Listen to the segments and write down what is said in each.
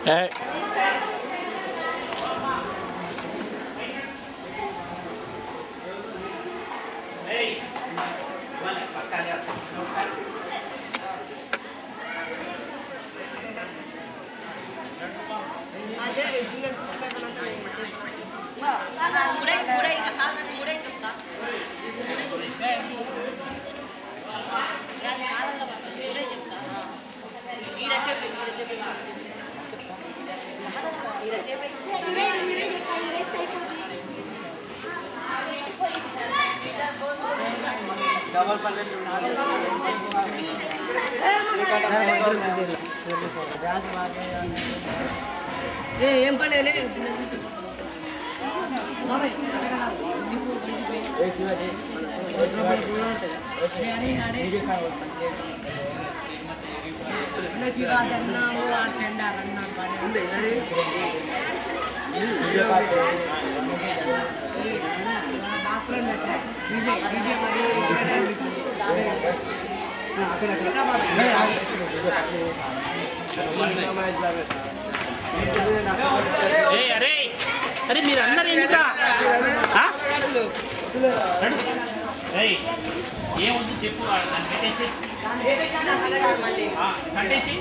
Hey. ఏం పడేలే అరే అరే మీరు అన్నారు ఎందుకురా ఏముంది చెప్పు కట్టేసి కట్టేసి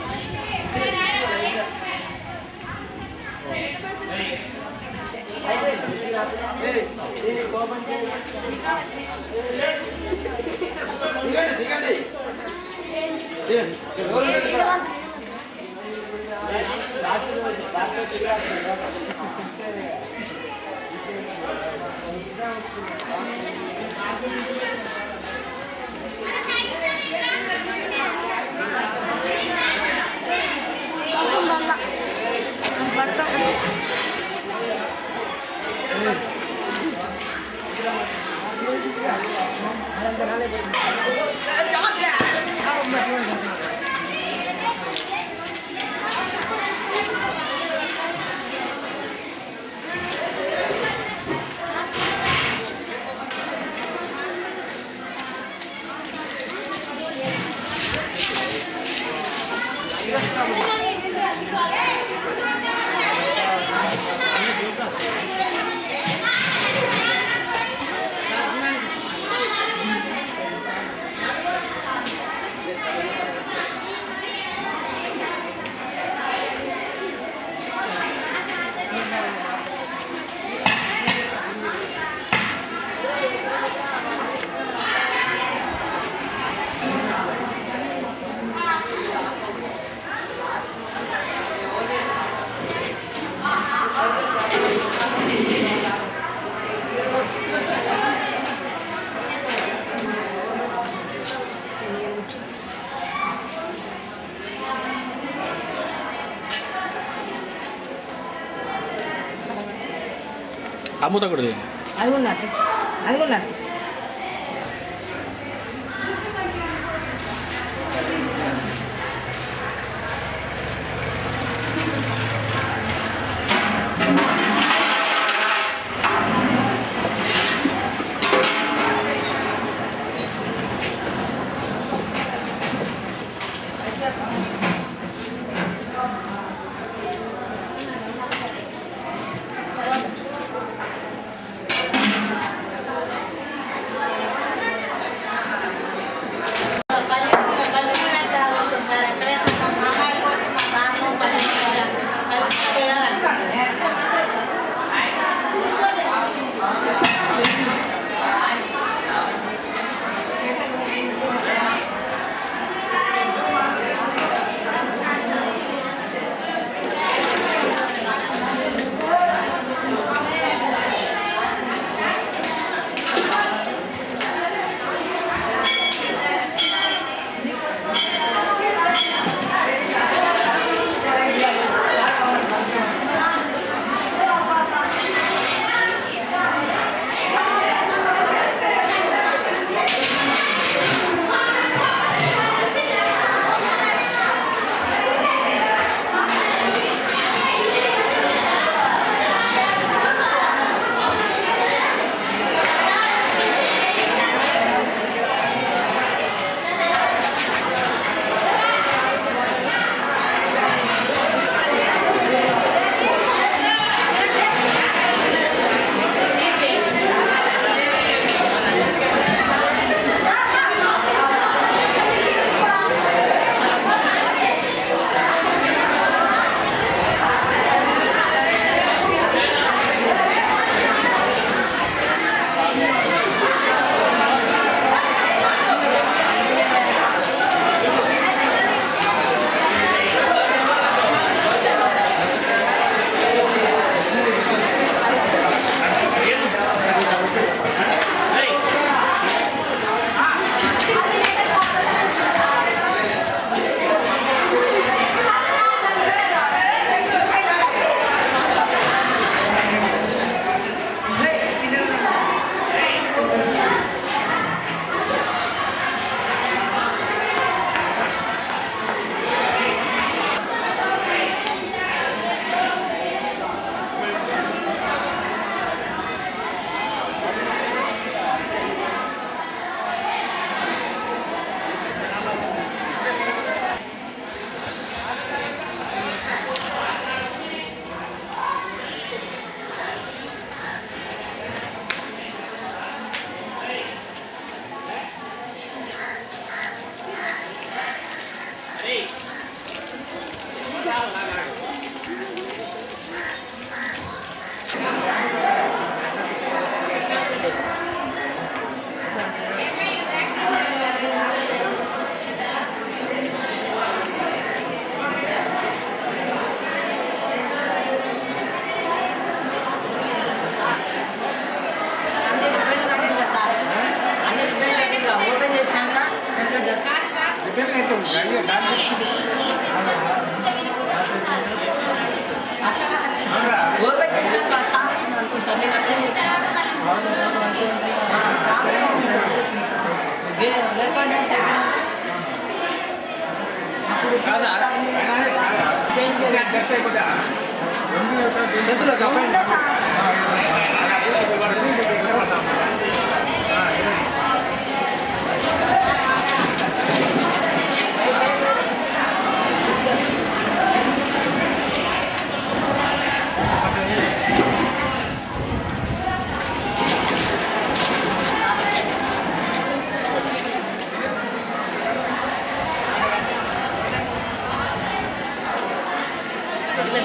అమ్ముతకూడదు అది ఉన్నట్టు అది ఉన్నట్టు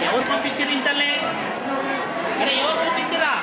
ఎవరు పంపించారు ఇంతలే? అరే ఎవరు పంపించరా?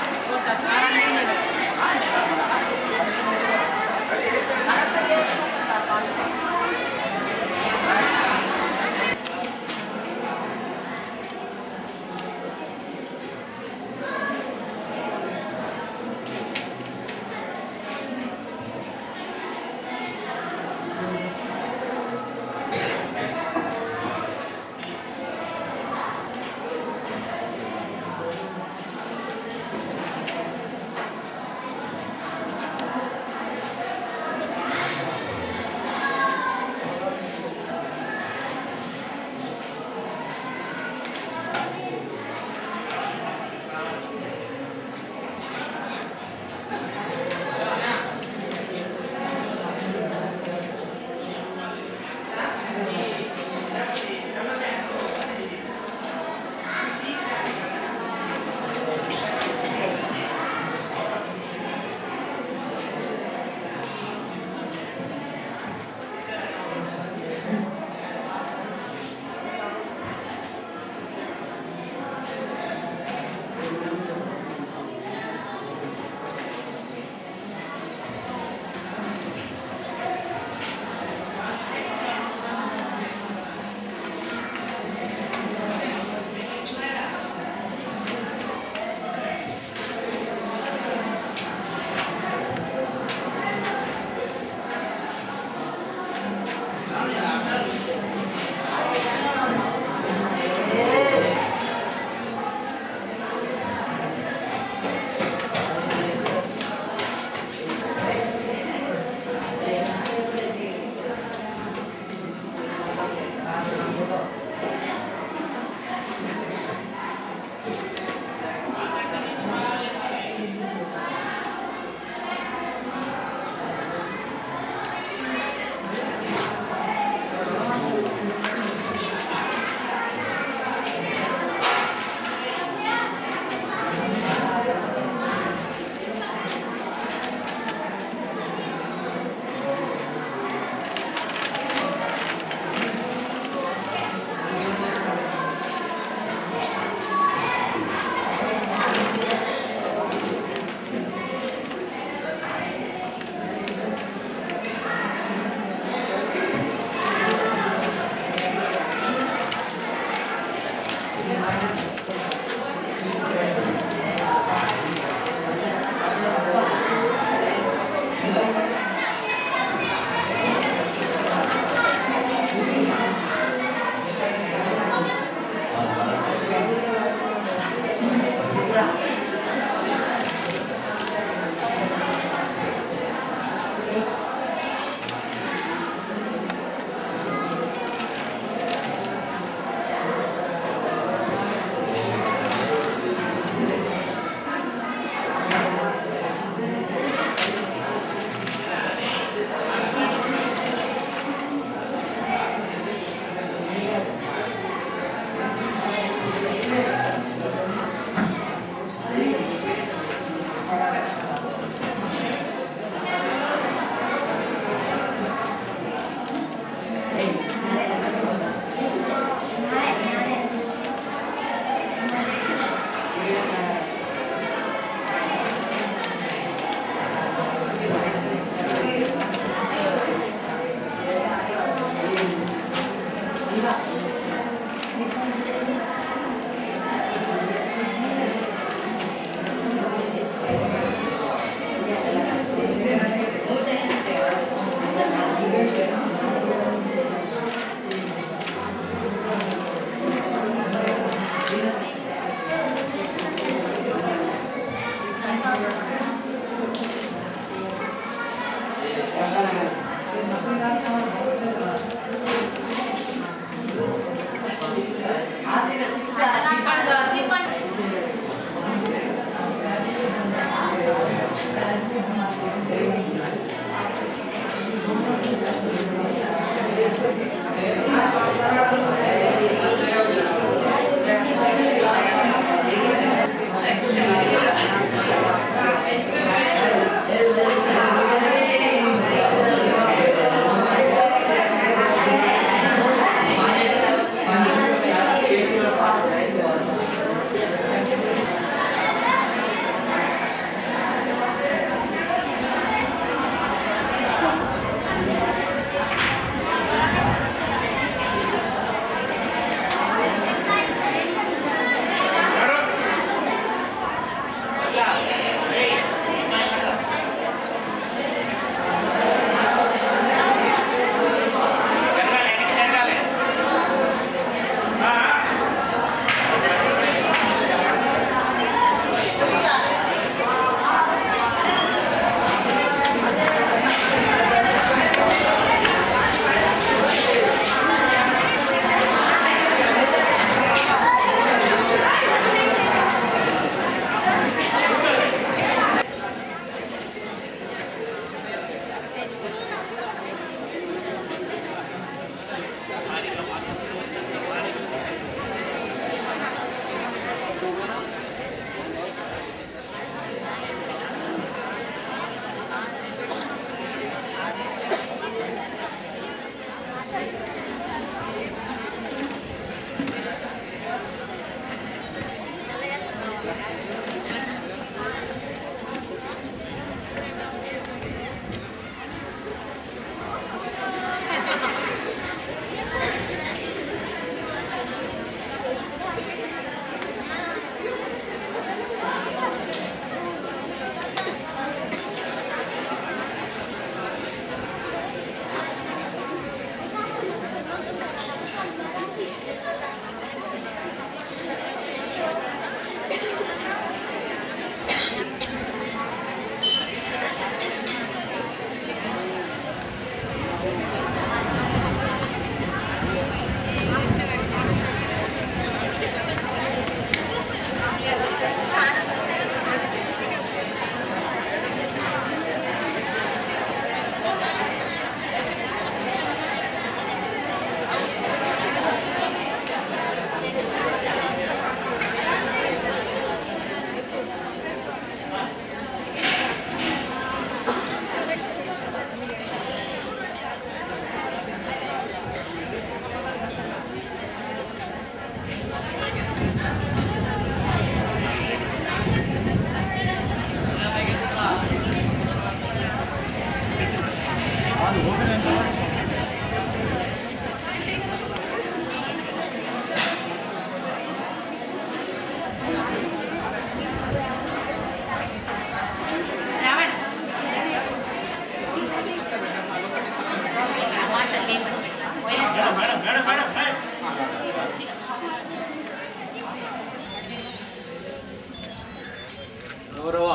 గౌరవ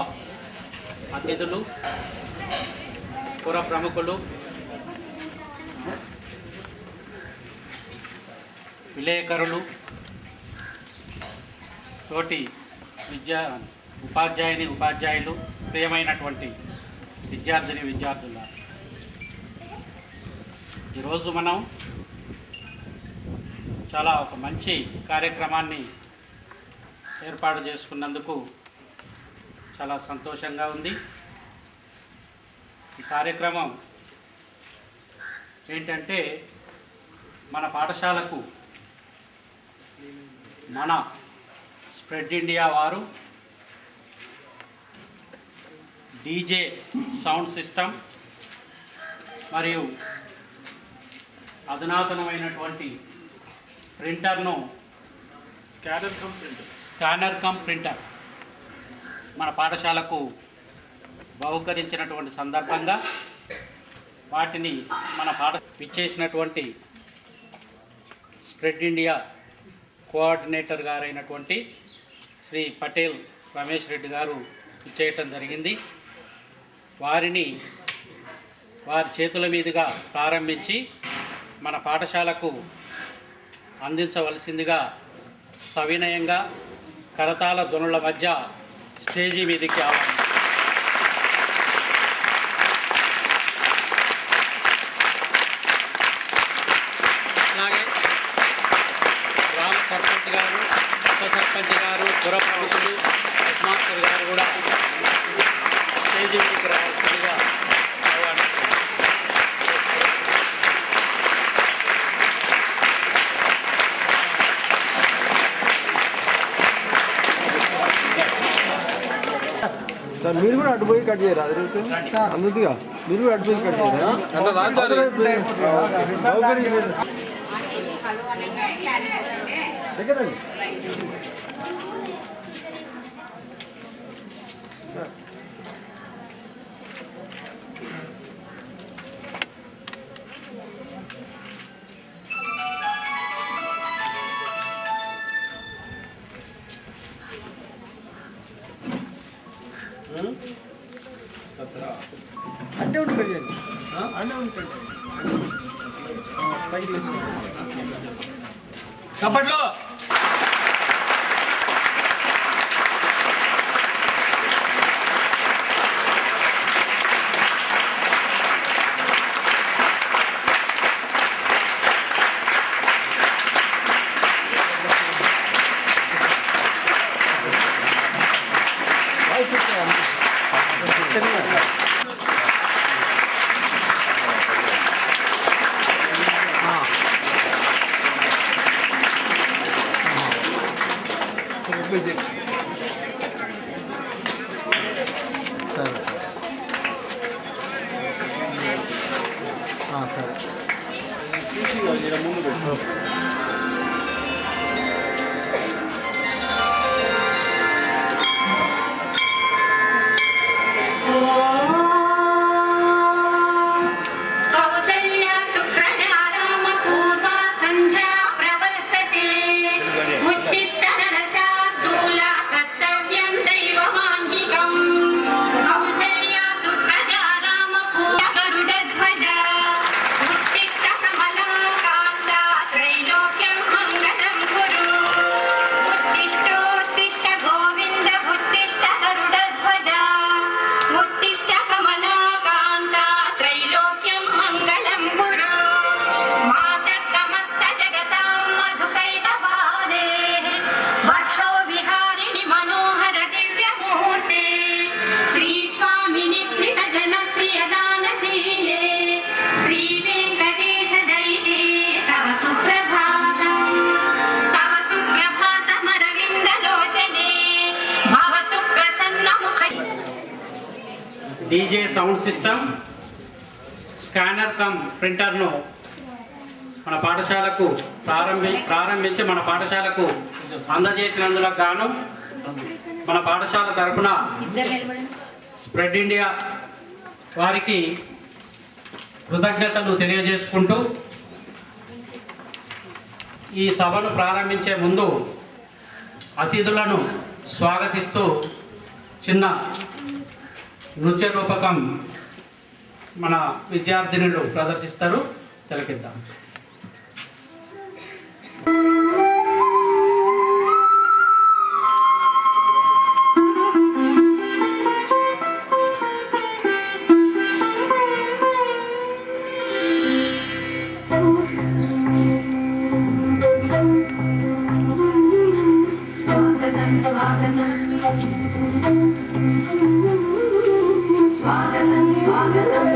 అతిథులు, పుర ప్రముఖులు, విలేకరులు, తోటి ఉపాధ్యాయులు, ప్రియమైనటువంటి విద్యార్థుల, ఈరోజు మనం చాలా ఒక మంచి కార్యక్రమాన్ని ఏర్పాటు చేసుకున్నందుకు చాలా సంతోషంగా ఉంది. ఈ కార్యక్రమం ఏంటంటే మన పాఠశాలకు మన స్ప్రెడ్ ఇండియా వారు డీజే సౌండ్ సిస్టమ్ మరియు అధునాతనమైనటువంటి ప్రింటర్ను స్కానర్ కమ్ ప్రింటర్ మన పాఠశాలకు బహుకరించినటువంటి సందర్భంగా వాటిని మన ఇచ్చేసినటువంటి స్ప్రెడ్ ఇండియా కోఆర్డినేటర్ గారైనటువంటి శ్రీ పటేల్ రమేష్ రెడ్డి గారు ఇచ్చేయటం జరిగింది. వారి చేతుల మీదుగా ప్రారంభించి మన పాఠశాలకు అందించవలసిందిగా సవినయంగా కరతాళ ధ్వనుల మధ్య స్టేజీ మీదకి ఆహ్వానించారు. అలాగే గ్రామ సర్పంచ్ గారు, ఉప సర్పంచ్ గారు, పుర ప్రముఖులు, హెడ్ మాస్టర్ గారు కూడా స్టేజీ మీదకి రావాల్సిందిగా ఆహ్వానించారు. సార్ మీరు కూడా అటు పోయి కట్ చేయరా? అందుగా మీరు కూడా అటు పోయి కట్ చేయరా? అంటే ఉంటుంది అంటే ఉంటుంది చప్పట్లో DJ sound system, scanner cum ప్రింటర్ను మన పాఠశాలకు ప్రారంభించి మన పాఠశాలకు అందజేసినందుకు గాను మన పాఠశాల తరఫున స్ప్రెడ్ ఇండియా వారికి కృతజ్ఞతలు తెలియజేసుకుంటూ ఈ సభను ప్రారంభించే ముందు అతిథులను స్వాగతిస్తూ చిన్న నృత్య రూపకం మన విద్యార్థినులు ప్రదర్శిస్తారు. తిలకిద్దాం. స్వాగతం స్వాగతం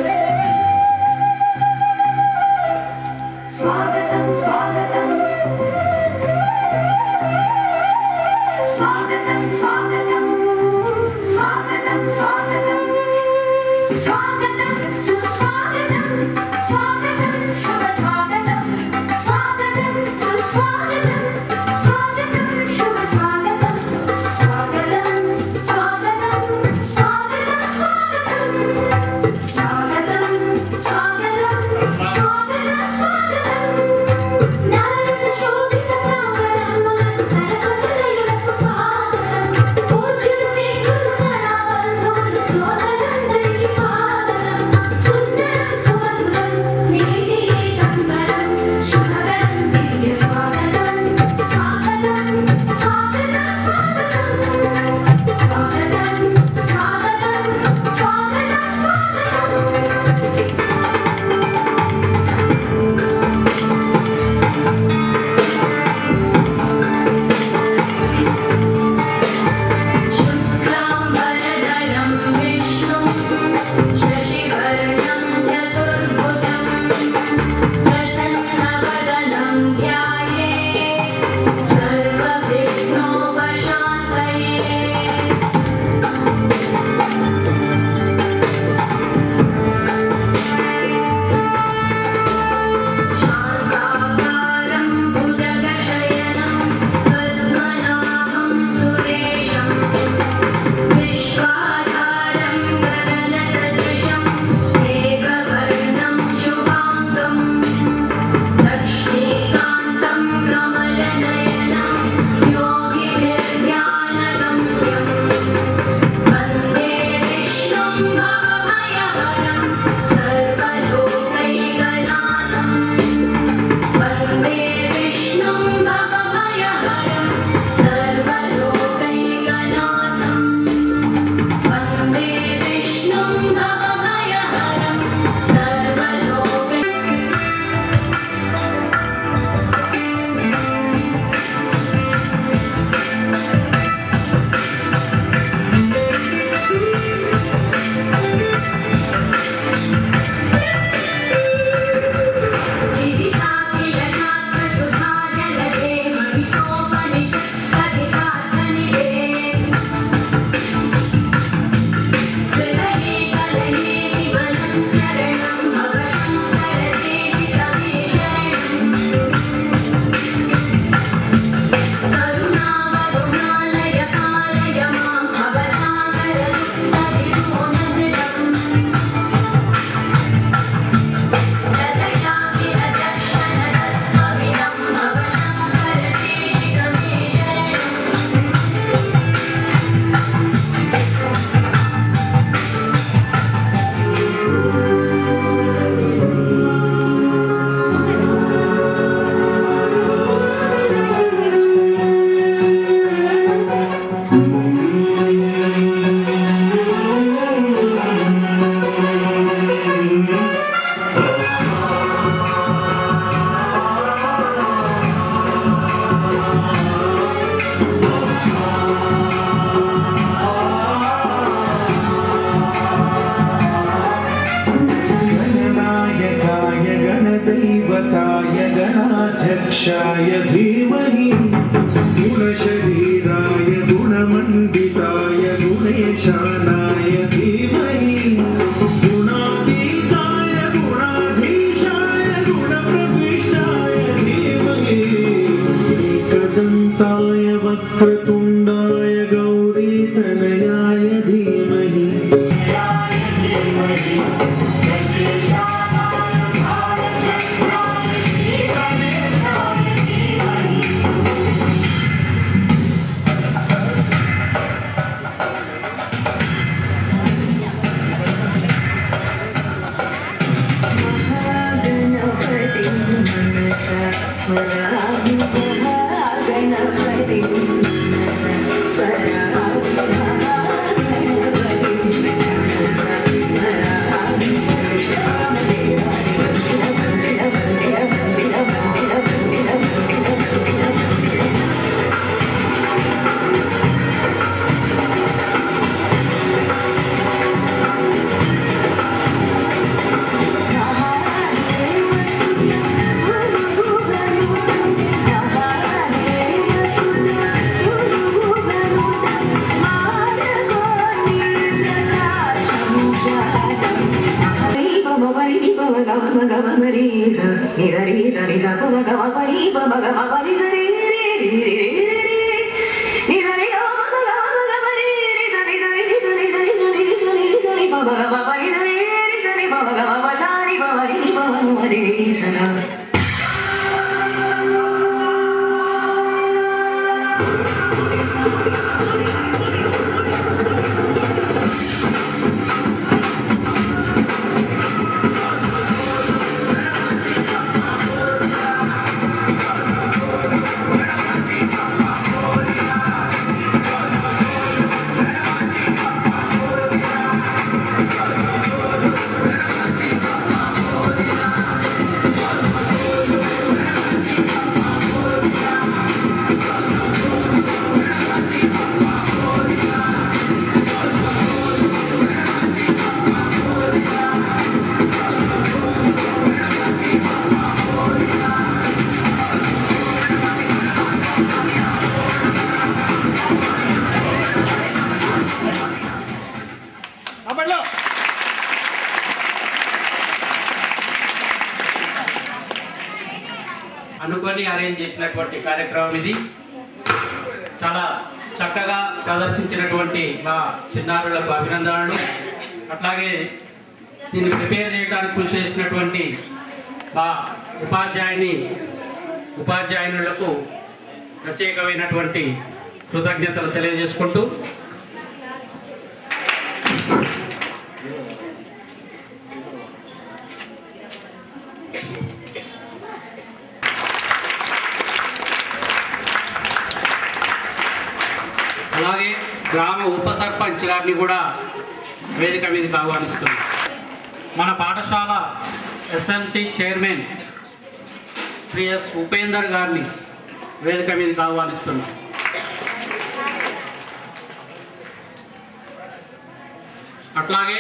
दक्षाय धीमहि गुणशरीराय गुणमण्डिताय गुणेशानाय धीमहि गुणातीताय गुणाधीशाय गुणप्रविष्टाय धीमहि एकदन्ताय वक्रतुण्डाय गौरीतनयाय धीमहि అనుకొని అరేంజ్ చేసినటువంటి కార్యక్రమం ఇది. చాలా చక్కగా ప్రదర్శించినటువంటి మా చిన్నారులకు అభినందనలు. అట్లాగే దీన్ని ప్రిపేర్ చేయడానికి కృషి చేసినటువంటి మా ఉపాధ్యాయులకు ప్రత్యేకమైనటువంటి కృతజ్ఞతలు తెలియజేసుకుంటూ అలాగే గ్రామ ఉప సర్పంచ్ గారిని కూడా వేదిక మీదకి ఆహ్వానిస్తున్నాం. మన పాఠశాల ఎస్ఎంసి చైర్మన్ శ్రీ ఎస్ ఉపేందర్ గారిని వేదిక మీదకి ఆహ్వానిస్తున్నాం. అట్లాగే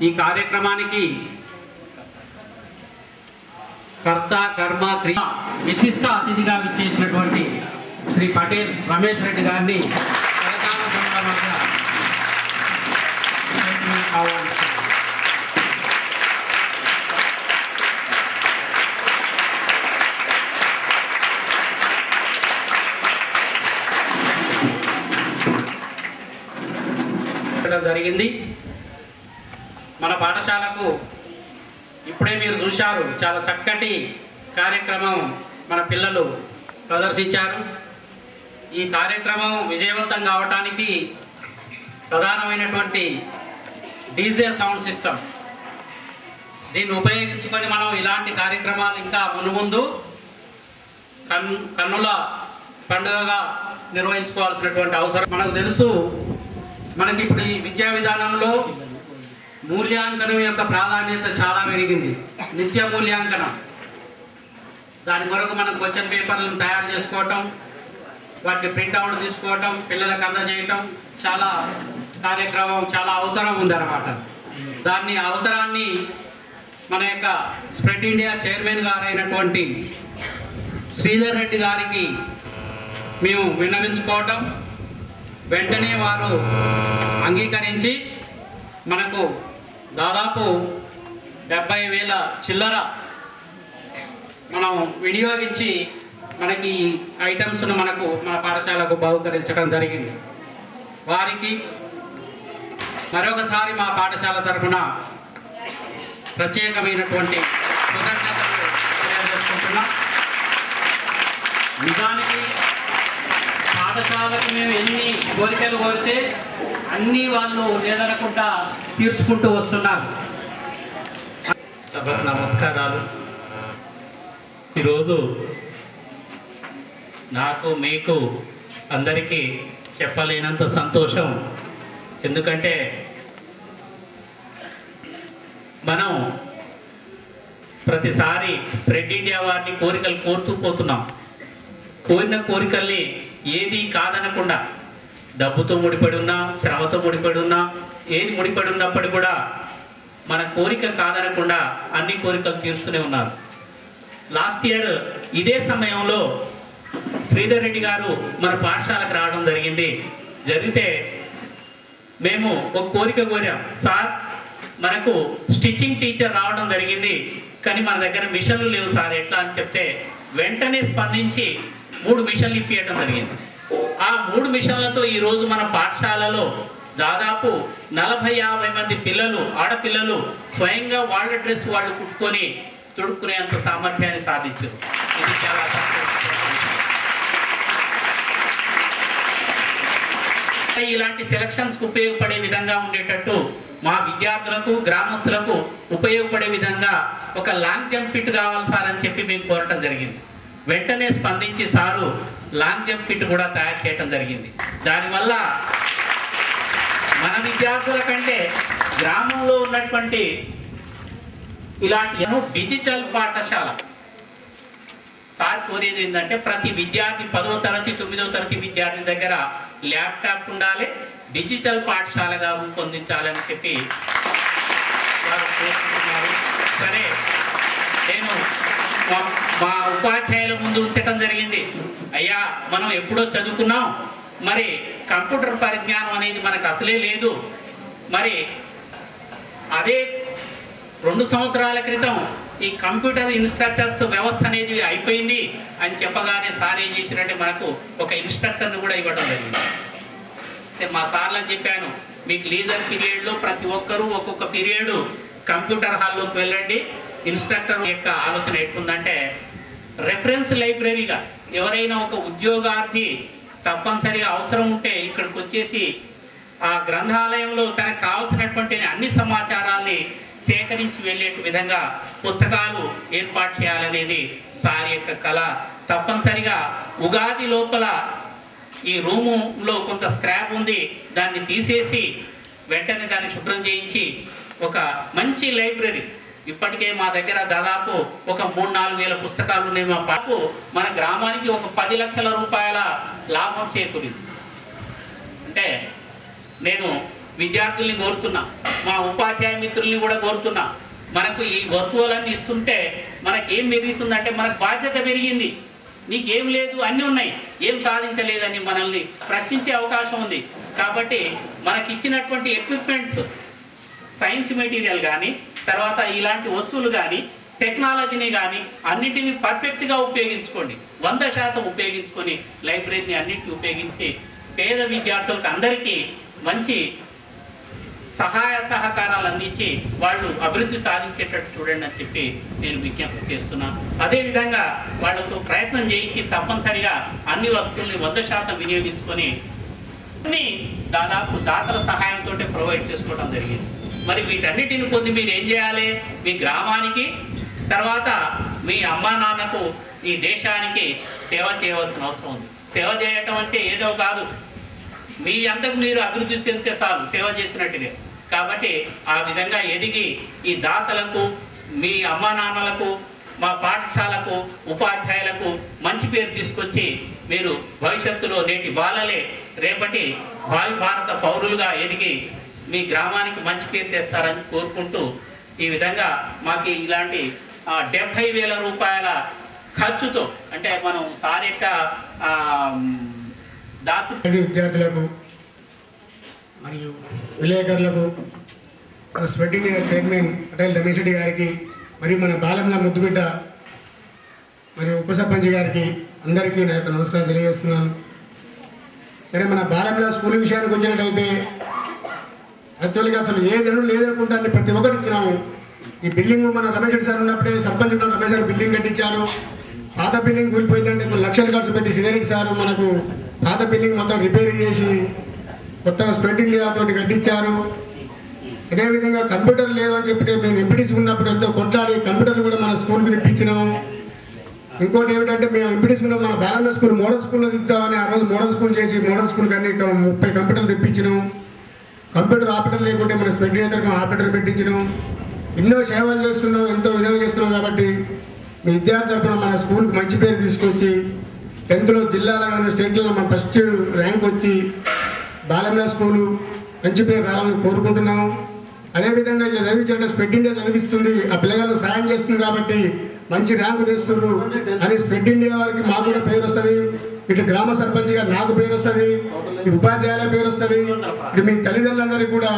ఈ కార్యక్రమానికి కర్త కర్మ క్రియ విశిష్ట అతిథిగా విచ్చేసినటువంటి శ్రీ పటేల్ రమేష్ రెడ్డి గారిని జరిగింది. మన పాఠశాలకు ఇప్పుడే మీరు చూశారు, చాలా చక్కటి కార్యక్రమం మన పిల్లలు ప్రదర్శించారు. ఈ కార్యక్రమం విజయవంతం కావడానికి ప్రధానమైనటువంటి డీజే సౌండ్ సిస్టమ్, దీన్ని ఉపయోగించుకొని మనం ఇలాంటి కార్యక్రమాలు ఇంకా మునుముందు కన్నుల పండుగగా నిర్వహించుకోవాల్సినటువంటి అవసరం మనకు తెలుసు. మనకి ఇప్పుడు ఈ విద్యా విధానంలో మూల్యాంకనం యొక్క ప్రాధాన్యత చాలా పెరిగింది. నిత్య మూల్యాంకనం, దాని కొరకు మనం క్వశ్చన్ పేపర్లను తయారు చేసుకోవటం, వాటిని ప్రింట్అవుట్ తీసుకోవటం, పిల్లలకు అందజేయటం చాలా కార్యక్రమం, చాలా అవసరం ఉందన్నమాట. దాన్ని అవసరాన్ని మన యొక్క స్ప్రెడ్ ఇండియా చైర్మన్ గారు అయినటువంటి శ్రీధర్ రెడ్డి గారికి మేము విన్నవించుకోవటం, వెంటనే వారు అంగీకరించి మనకు దాదాపు 70,000 చిల్లర మనం వినియోగించి మనకి ఐటమ్స్ను మనకు మన పాఠశాలకు బహుకరించడం జరిగింది. వారికి మరొకసారి మా పాఠశాల తరఫున ప్రత్యేకమైనటువంటి కృతజ్ఞతలు తెలియజేసుకుంటున్నాం. నిజానికి పాఠశాలకు మేము ఎన్ని కోరికలు కోరితే అన్నీ వాళ్ళు లేదనకుండా తీర్చుకుంటూ వస్తున్నారు. సభకు నమస్కారాలు. ఈరోజు నాకు మీకు అందరికీ చెప్పలేనంత సంతోషం. ఎందుకంటే మనం ప్రతిసారి స్ప్రెడ్ ఇండియా వారిని కోరికలు కోరుతూ పోతున్నాం. కోరిన కోరికల్ని ఏది కాదనకుండా, డబ్బుతో ముడిపడి ఉన్నా, శ్రమతో ముడిపడి ఉన్నా, ఏది ముడిపడి ఉన్నప్పటికీ కూడా మన కోరిక కాదనకుండా అన్ని కోరికలు తీరుస్తూనే ఉన్నారు. లాస్ట్ ఇయర్ ఇదే సమయంలో శ్రీధర్ రెడ్డి గారు మన పాఠశాలకు రావడం జరిగితే మేము ఒక కోరిక కోరాం. సార్, మనకు స్టిచ్చింగ్ టీచర్ రావడం జరిగింది, కానీ మన దగ్గర మిషన్లు లేవు సార్, ఎట్లా అని చెప్తే వెంటనే స్పందించి 3 మిషన్లు ఇప్పించడం జరిగింది. ఆ 3 మిషన్లతో ఈరోజు మన పాఠశాలలో దాదాపు 40-50 మంది పిల్లలు, ఆడపిల్లలు స్వయంగా వాళ్ళ డ్రెస్ వాళ్ళు కుట్టుకొని తొడుక్కునేంత సామర్థ్యాన్ని సాధించారు. ఇది చాలా ఇలాంటి సెలక్షన్స్కి ఉపయోగపడే విధంగా ఉండేటట్టు మా విద్యార్థులకు, గ్రామస్తులకు ఉపయోగపడే విధంగా ఒక లాంగ్ జంప్ పిట్ కావాలి సార్ అని చెప్పి మేము కోరటం జరిగింది. వెంటనే స్పందించి సారు లాంగ్ జంప్ పిట్ కూడా తయారు చేయడం జరిగింది. దానివల్ల మన విద్యార్థుల కంటే గ్రామంలో ఉన్నటువంటి ఇలాంటి డిజిటల్ పాఠశాల సార్ కోరేది ఏంటంటే ప్రతి విద్యార్థి 10వ తరగతి 9వ తరగతి విద్యార్థి దగ్గర ల్యాప్టాప్ ఉండాలి, డిజిటల్ పాఠశాలగా రూపొందించాలని చెప్పి వారు కోరుకుంటున్నారు. సరే, నేను మా ఉపాధ్యాయుల ముందు ఉంచడం జరిగింది. అయ్యా, మనం ఎప్పుడో చదువుకున్నాం, మరి కంప్యూటర్ పరిజ్ఞానం అనేది మనకు అసలే లేదు, మరి అదే 2 సంవత్సరాల క్రితం ఈ కంప్యూటర్ ఇన్స్ట్రక్టర్స్ వ్యవస్థ అనేది అయిపోయింది అని చెప్పగానే సార్ ఏం చేసినట్టే మనకు ఒక ఇన్స్ట్రక్టర్ని కూడా ఇవ్వడం జరిగింది. అంటే మా సార్లకు చెప్పాను, మీకు లీజర్ పీరియడ్లో ప్రతి ఒక్కరూ ఒక్కొక్క పీరియడ్ కంప్యూటర్ హాల్లోకి వెళ్ళండి. ఇన్స్ట్రక్టర్ యొక్క ఆలోచన ఎట్లుందంటే, రెఫరెన్స్ లైబ్రరీగా ఎవరైనా ఒక ఉద్యోగార్థి తప్పనిసరిగా అవసరం ఉంటే ఇక్కడికి వచ్చేసి ఆ గ్రంథాలయంలో తనకు కావాల్సినటువంటి అన్ని సమాచారాల్ని సేకరించి వెళ్ళే విధంగా పుస్తకాలు ఏర్పాటు చేయాలనేది సార్ యొక్క కళ. తప్పనిసరిగా ఉగాది లోపల ఈ రూములో కొంత స్క్రాప్ ఉంది, దాన్ని తీసేసి వెంటనే దాన్ని శుభ్రం చేయించి ఒక మంచి లైబ్రరీ, ఇప్పటికే మా దగ్గర దాదాపు ఒక 3-4 వేల పుస్తకాలు ఉన్నాయి. మా పాపు మన గ్రామానికి ఒక 10 లక్షల రూపాయల లాభం చేకూరింది. అంటే నేను విద్యార్థుల్ని కోరుతున్నా, మా ఉపాధ్యాయ మిత్రుల్ని కూడా కోరుతున్నా, మనకు ఈ వస్తువులన్నీ ఇస్తుంటే మనకేం పెరుగుతుందంటే మనకు బాధ్యత పెరిగింది. నీకేం లేదు, అన్నీ ఉన్నాయి, ఏం సాధించలేదని మనల్ని ప్రశ్నించే అవకాశం ఉంది. కాబట్టి మనకి ఇచ్చినటువంటి ఎక్విప్మెంట్స్, సైన్స్ మెటీరియల్ కానీ, తర్వాత ఇలాంటి వస్తువులు కానీ, టెక్నాలజీని కానీ అన్నిటినీ పర్ఫెక్ట్గా ఉపయోగించుకోండి. 100% ఉపయోగించుకొని లైబ్రరీని అన్నిటిని ఉపయోగించి పేద విద్యార్థులకు అందరికీ మంచి సహాయ సహకారాలు అందించి వాళ్ళు అభివృద్ధి సాధించేటట్టు చూడండి అని చెప్పి నేను విజ్ఞప్తి చేస్తున్నాను. అదేవిధంగా వాళ్ళతో ప్రయత్నం చేయించి తప్పనిసరిగా అన్ని వస్తువుల్ని 100% వినియోగించుకొని అన్ని దాదాపు దాతల సహాయంతో ప్రొవైడ్ చేసుకోవడం జరిగింది. మరి వీటన్నిటిని పొంది మీరు ఏం చేయాలి? మీ గ్రామానికి, తర్వాత మీ అమ్మా నాన్నకు, ఈ దేశానికి సేవ చేయవలసిన అవసరం ఉంది. సేవ చేయటం అంటే ఏదో కాదు, మీ అంతకు మీరు అభివృద్ధి చెందితే చాలు, సేవ చేసినట్టుగా. కాబట్టి ఆ విధంగా ఎదిగి ఈ దాతలకు, మీ అమ్మా నాన్నలకు, మా పాఠశాలకు, ఉపాధ్యాయులకు మంచి పేరు తీసుకొచ్చి మీరు భవిష్యత్తులో నేటి బాలలే రేపటి భావి భారత పౌరులుగా ఎదిగి మీ గ్రామానికి మంచి పేరు తెస్తారని కోరుకుంటూ ఈ విధంగా మాకు ఇలాంటి 70,000 రూపాయల ఖర్చుతో అంటే మనం సార్ యొక్క దాతృ విద్యార్థులకు మరియు విలేకరులకు మన స్వెడ్డింగ్ చైర్మన్ అటల్ రమేష్ రెడ్డి గారికి మరియు మన బాలమ్ల ముద్దుబిడ్డ మరియు ఉప సర్పంచ్ గారికి అందరికీ నా యొక్క నమస్కారం తెలియజేస్తున్నాను. సరే, మన బాలమ్ల స్కూల్ విషయానికి వచ్చినట్టయితే యాక్చువల్గా అసలు ఏదైనా లేదనుకుంటా ప్రతి ఒక్కటి ఇచ్చినాము. ఈ బిల్డింగ్ మన రమేష్ రెడ్డి సార్ ఉన్నప్పుడే సర్పంచ్ ఉన్న రమేష్ రెడ్డి బిల్డింగ్ కట్టించాడు. పాత బిల్డింగ్ కూలిపోయిందంటే కొన్ని లక్షలు ఖర్చు పెట్టి సిద్ధారెడ్డి సార్ మనకు పాత బిల్డింగ్ మొత్తం రిపేరింగ్ చేసి కొత్తగా స్ప్రెడ్డింగ్ తోటి కట్టించారు. అదేవిధంగా కంప్యూటర్ లేదు అని చెప్పి మేము ఎంపీటీసీ ఉన్నప్పుడు ఎంతో కొట్లాడి కంప్యూటర్లు కూడా మన స్కూల్కి తెప్పించినాము. ఇంకోటి ఏమిటంటే మేము ఎంపీటీసీ ఉన్న మన బాలమ్ల స్కూల్ మోడల్ స్కూల్లో దిద్దామని ఆ రోజు మోడల్ స్కూల్ చేసి మోడల్ స్కూల్కి అన్ని 30 కంప్యూటర్లు తెప్పించినాం. కంప్యూటర్ ఆపరేటర్ లేకుంటే మన స్ప్రెడ్ ఆపరేటర్ పెట్టించినాం. ఎన్నో సేవలు చేస్తున్నాం, ఎంతో వినియోగం చేస్తున్నాం. కాబట్టి మీ విద్యార్థి తరఫున మన స్కూల్కి మంచి పేరు తీసుకొచ్చి 10th జిల్లాలో కానీ స్టేట్లో మన ఫస్ట్ ర్యాంక్ వచ్చి బాలమ్ల స్కూలు మంచి పేరు రావాలని కోరుకుంటున్నాము. అదేవిధంగా ఇలా చదివించడం స్ప్రెడ్ ఇండియా చదివిస్తుంది, ఆ పిల్లగాళ్ళు సాయం చేస్తుంది కాబట్టి మంచి ర్యాంకు తెస్తున్నారు అని స్ప్రెడ్ ఇండియా వారికి మాకు కూడా పేరు వస్తుంది. ఇటు గ్రామ సర్పంచ్గా నాకు పేరు వస్తుంది, ఇటు ఉపాధ్యాయుల పేరు వస్తుంది, ఇటు మీ తల్లిదండ్రులందరికీ కూడా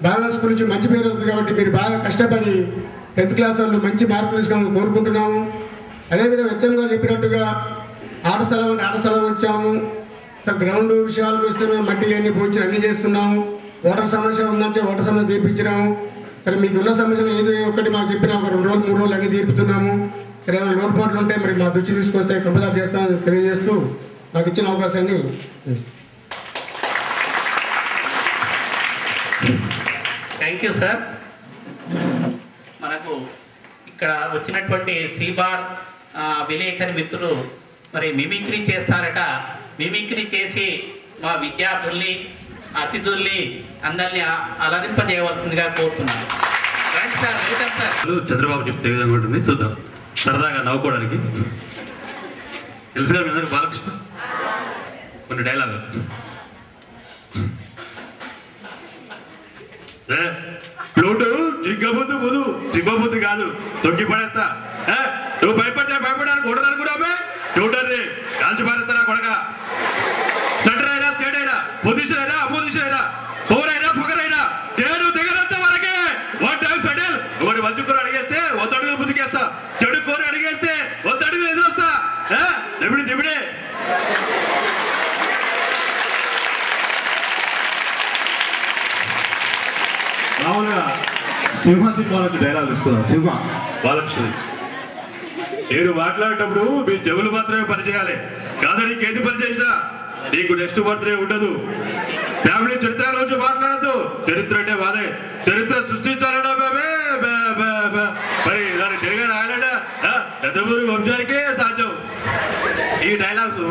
బాలమ్ల స్కూల్ నుంచి మంచి పేరు వస్తుంది. కాబట్టి మీరు బాగా కష్టపడి 10th క్లాస్ వాళ్ళు మంచి మార్కులు తీసుకోవాలని కోరుకుంటున్నాము. అదేవిధంగా హెచ్ఎంగా చెప్పినట్టుగా ఆట స్థలం వచ్చాము. సార్ గ్రౌండ్ విషయాలు వస్తే మేము మట్టి అన్ని పోయించి అన్నీ చేస్తున్నాము. వాటర్ సమస్య ఉందంటే వాటర్ సమస్య తీర్పించినాము. సరే, మీకు ఉన్న సమస్యలు ఏదో ఒకటి మాకు చెప్పినా ఒక 2 రోజులు 3 రోజులు అన్నీ తీర్పుతున్నాము. సరే, ఏమైనా లోటుపాట్లు ఉంటే మరి మా దృష్టి తీసుకొస్తే కంపల్సరీ చేస్తామని తెలియజేస్తూ నాకు ఇచ్చిన అవకాశాన్ని థ్యాంక్ యూ సార్. మనకు ఇక్కడ వచ్చినటువంటి శ్రీబార్ విలేకరి మిత్రులు మరి మిమిక్రీ చేస్తారట. మిమిక్రీ చేసి మా విద్యార్థుల్ని అతిథుల్ని అందరినీ అలరింపజేయవలసిందిగా కోరుతున్నాను. Right sir, welcome sir. Chandrababu చెప్తే ఏ విధంగా ఉంటుంది చూద్దాం, సరదాగా నవ్వుకోవడానికి. తెలుసుగా మీ అందరికి బాలకృష్ణ కొన్ని డైలాగ్. ఫ్లూటు జిగ్గబుద్దు బుదు జిబ్బబుద్దు కాదు, తొక్కి పడేస్తా. నువ్వు భయపడడానికి కొడదాను కూడా చూడండి, కాల్చి పారేస్తారా కొడక. సెంటర్ అయినా స్టేట్ అయినా పొజిషన్ అయినా అపోజిషన్ అయినా పవరైనా పొగరైనా నేను దిగనంత వరకే 1 టైం సెటిల్. ఒకటి మంచి కూర అడిగేస్తే 100 అడుగులు ముందుకేస్తా, చెడు కూర అడిగేస్తే 100 అడుగులు ఎదురొస్తా. దిమిడే మామూలుగా సింహ సినిమా నుంచి డైలాగ్ ఇస్తున్నాం. సింహ బాలకృష్ణ, నేను మాట్లాడేటప్పుడు మీ చెవులు మాత్రమే పనిచేయాలి, కాదా నీకేది పని చేసినా నీకు నెక్స్ట్ బర్త్డే ఉండదు. ఫ్యామిలీ చరిత్ర రోజు మాట్లాడద్దు. చరిత్ర అంటే బాధే, చరిత్ర సృష్టించాలన్నా మరి దాన్ని తిరిగి రాయాలన్నా పెద్దమూరి వంశానికే సాధ్యం. ఈ డైలాగ్స్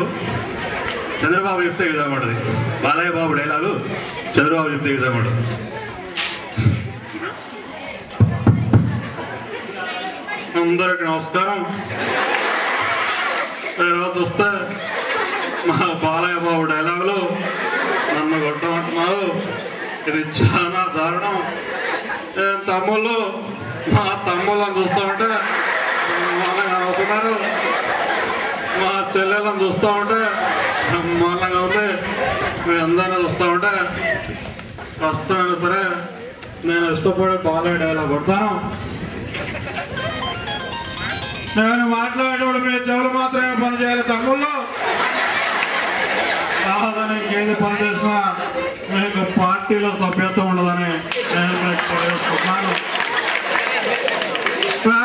చంద్రబాబు చెప్తే ఈ విధంగా ఉంటుంది. బాలయ్య బాబు డైలాగు చంద్రబాబు చెప్తే ఈ విధంగా ఉంటుంది. అందరికి నమస్కారం. తర్వాత వస్తే మా బాలయ్య బాబు డైలాగులు నన్ను కొట్టమంటున్నారు. ఇది చాలా దారుణం. తమ్ముళ్ళు మా తమ్ముళ్ళని చూస్తూ ఉంటే బ్రహ్మాండంగా అవుతున్నారు, మా చెల్లెళ్ళని చూస్తూ ఉంటే బ్రహ్మాండంగా ఉంది, మీ అందరినీ చూస్తూ ఉంటే కష్టమైనా సరే నేను ఇష్టపడే బాలయ్య డైలాగ్ కొడతాను. నేను మాట్లాడేటప్పుడు మీ చెవులు మాత్రమే పనిచేయాలి తమ్ముళ్ళు, కాదని ఇంకేది పని చేసినా మీకు పార్టీలో సభ్యత్వం ఉండదని నేను మీకు తెలియజేస్తున్నాను.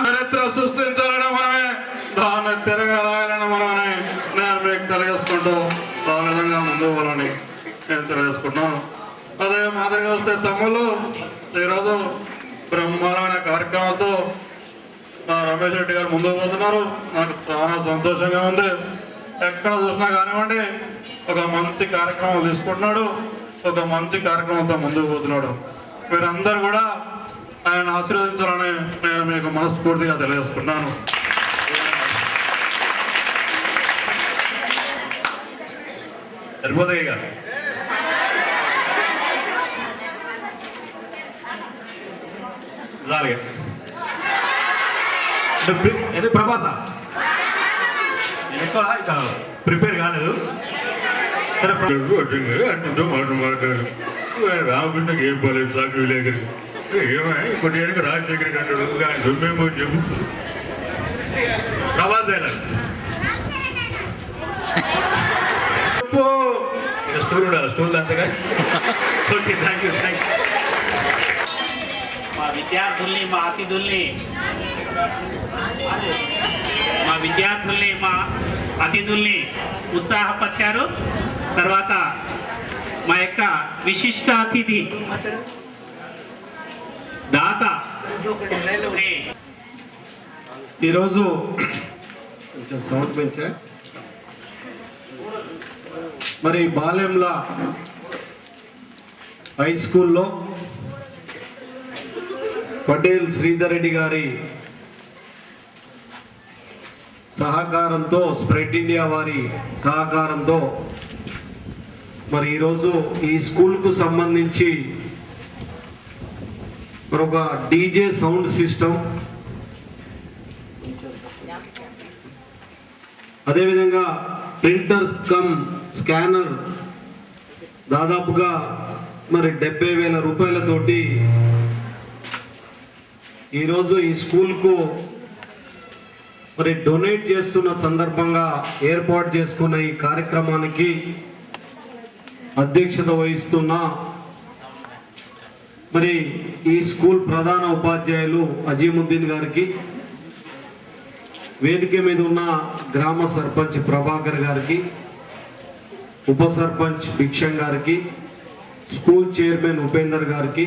చరిత్ర సృష్టించాలని మనమే, దాన్ని తిరగరాయాలని మనమని నేను మీకు తెలియజేసుకుంటూ ఆ విధంగా ముందు పోవాలని నేను తెలియజేసుకుంటున్నాను. అదే మాదిరిగా వస్తే తమ్ముళ్ళు ఈరోజు బ్రహ్మాండమైన కార్యక్రమాలతో రమేష్ రెడ్డి గారు ముందుకు పోతున్నారు. నాకు చాలా సంతోషంగా ఉంది. ఎక్కడ చూసినా కానివ్వండి ఒక మంచి కార్యక్రమం తీసుకుంటున్నాడు, ఒక మంచి కార్యక్రమంతో ముందుకు పోతున్నాడు. మీరందరూ కూడా ఆయన ఆశీర్వదించాలని నేను మీకు మనస్ఫూర్తిగా తెలియజేసుకున్నాను. సరిపోతాయి గారు అలాగే ఇది ప్రభాత ఎక్కువ ఇక ప్రిపేర్ కాలేదు అంటుందో మాట మాట్లాడు రామకృష్ణకి ఏం పోలేదు సాకు విలేకరికి ఏమై కొన్ని ఏళ్ళకి రాజశేఖరికి అంటాడు దుమ్మేమో చెప్పు ప్రభాత స్కూల్ అంతగా ఓకే థ్యాంక్ యూ మా విద్యార్థుల్ని మా అతిథుల్ని మా అతిథుల్ని ఉత్సాహపరిచారు. తర్వాత మా యొక్క విశిష్ట అతిథి దాత ఈరోజు సౌండ్ పెంచా మరి బాలెంల హై స్కూల్లో పటేల్ శ్రీధర్ రెడ్డి గారి సహకారంతో స్ప్రెడ్ ఇండియా వారి సహకారంతో మరి ఈరోజు ఈ స్కూల్కు సంబంధించి ఒక డీజే సౌండ్ సిస్టమ్, అదేవిధంగా ప్రింటర్ కమ్ స్కానర్ దాదాపుగా మరి 70,000 రూపాయలతోటి ఈరోజు ఈ స్కూల్కు మరి డొనేట్ చేస్తున్న సందర్భంగా ఏర్పాటు చేసుకున్న ఈ కార్యక్రమానికి అధ్యక్షత వహిస్తున్న మరి ఈ స్కూల్ ప్రధాన ఉపాధ్యాయులు అజీముద్దీన్ గారికి, వేదిక మీద ఉన్న గ్రామ సర్పంచ్ ప్రభాకర్ గారికి, ఉప సర్పంచ్ భిక్షం గారికి, స్కూల్ చైర్మన్ ఉపేందర్ గారికి,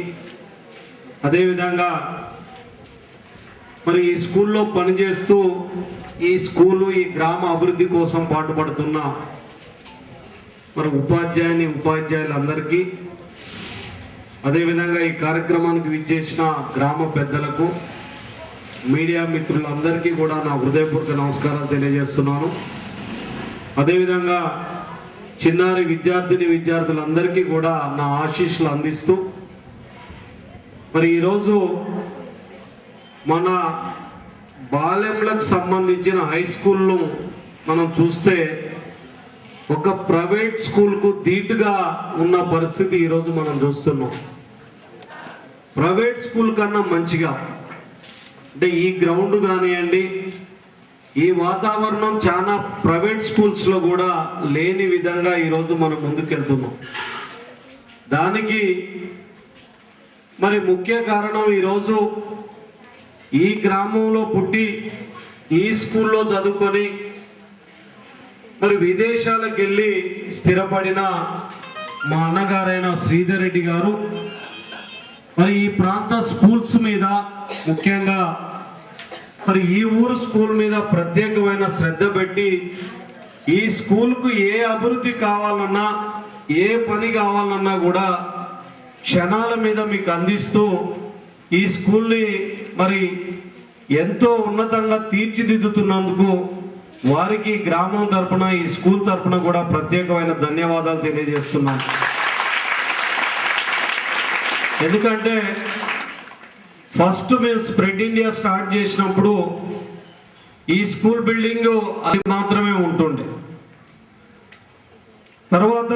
అదేవిధంగా మరి ఈ స్కూల్లో పనిచేస్తూ ఈ స్కూలు ఈ గ్రామ అభివృద్ధి కోసం పాటుపడుతున్న మరి ఉపాధ్యాయులందరికీ, అదేవిధంగా ఈ కార్యక్రమానికి విచ్చేసిన గ్రామ పెద్దలకు, మీడియా మిత్రులందరికీ కూడా నా హృదయపూర్వక నమస్కారాలు తెలియజేస్తున్నాను. అదేవిధంగా చిన్నారి విద్యార్థులందరికీ కూడా నా ఆశీస్సులు అందిస్తూ మరి ఈరోజు మన బాలెంలకు సంబంధించిన హై స్కూల్ను మనం చూస్తే ఒక ప్రైవేట్ స్కూల్కు ధీటుగా ఉన్న పరిస్థితి ఈరోజు మనం చూస్తున్నాం. ప్రైవేట్ స్కూల్ కన్నా మంచిగా అంటే ఈ గ్రౌండ్ కానివ్వండి, ఈ వాతావరణం చాలా ప్రైవేట్ స్కూల్స్లో కూడా లేని విధంగా ఈరోజు మనం ముందుకెళ్తున్నాం. దానికి మరి ముఖ్య కారణం ఈరోజు ఈ గ్రామంలో పుట్టి ఈ స్కూల్లో చదువుకొని మరి విదేశాలకు వెళ్ళి స్థిరపడిన మా అన్నగారైన శ్రీధర్ రెడ్డి గారు మరి ఈ ప్రాంత స్కూల్స్ మీద, ముఖ్యంగా మరి ఈ ఊరు స్కూల్ మీద ప్రత్యేకమైన శ్రద్ధ పెట్టి ఈ స్కూల్కు ఏ అభివృద్ధి కావాలన్నా, ఏ పని కావాలన్నా కూడా క్షణాల మీద మీకు అందిస్తూ ఈ స్కూల్ని మరి ఎంతో ఉన్నతంగా తీర్చిదిద్దుతున్నందుకు వారికి గ్రామం తరపున, ఈ స్కూల్ తరపున కూడా ప్రత్యేకమైన ధన్యవాదాలు తెలియజేస్తున్నాను. ఎందుకంటే ఫస్ట్ మేము స్ప్రెడ్ ఇండియా స్టార్ట్ చేసినప్పుడు ఈ స్కూల్ బిల్డింగ్ అది మాత్రమే ఉంటుండే. తర్వాత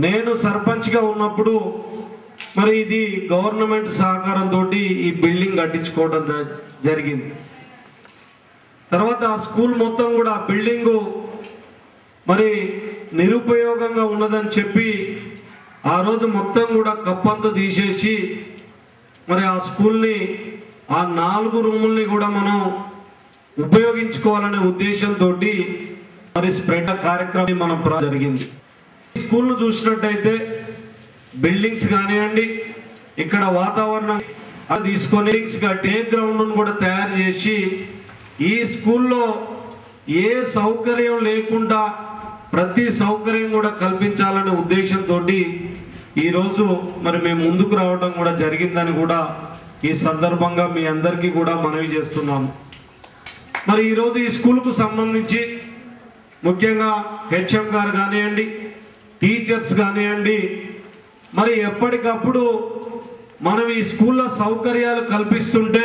నేను సర్పంచ్గా ఉన్నప్పుడు మరి ఇది గవర్నమెంట్ సహకారంతో ఈ బిల్డింగ్ కట్టించుకోవడం జరిగింది. తర్వాత ఆ స్కూల్ మొత్తం కూడా ఆ బిల్డింగు మరి నిరుపయోగంగా ఉన్నదని చెప్పి ఆ రోజు మొత్తం కూడా కప్పంతా తీసేసి మరి ఆ స్కూల్ని, ఆ 4 రూముల్ని కూడా మనం ఉపయోగించుకోవాలనే ఉద్దేశంతో మరి స్ప్రెడ్ కార్యక్రమం మనం జరిగింది. స్కూల్ను చూసినట్టయితే బిల్డింగ్స్ కానివ్వండి, ఇక్కడ వాతావరణం తీసుకొని ప్లే గ్రౌండ్ను కూడా తయారు చేసి ఈ స్కూల్లో ఏ సౌకర్యం లేకుండా ప్రతి సౌకర్యం కూడా కల్పించాలనే ఉద్దేశంతో ఈరోజు మరి మేము ముందుకు రావడం కూడా జరిగిందని కూడా ఈ సందర్భంగా మీ అందరికీ కూడా మనవి చేస్తున్నాము. మరి ఈరోజు ఈ స్కూల్కు సంబంధించి ముఖ్యంగా హెచ్ఎం గారు కానివ్వండి, టీచర్స్ కానివ్వండి, మరి ఎప్పటికప్పుడు మనం ఈ స్కూల్లో సౌకర్యాలు కల్పిస్తుంటే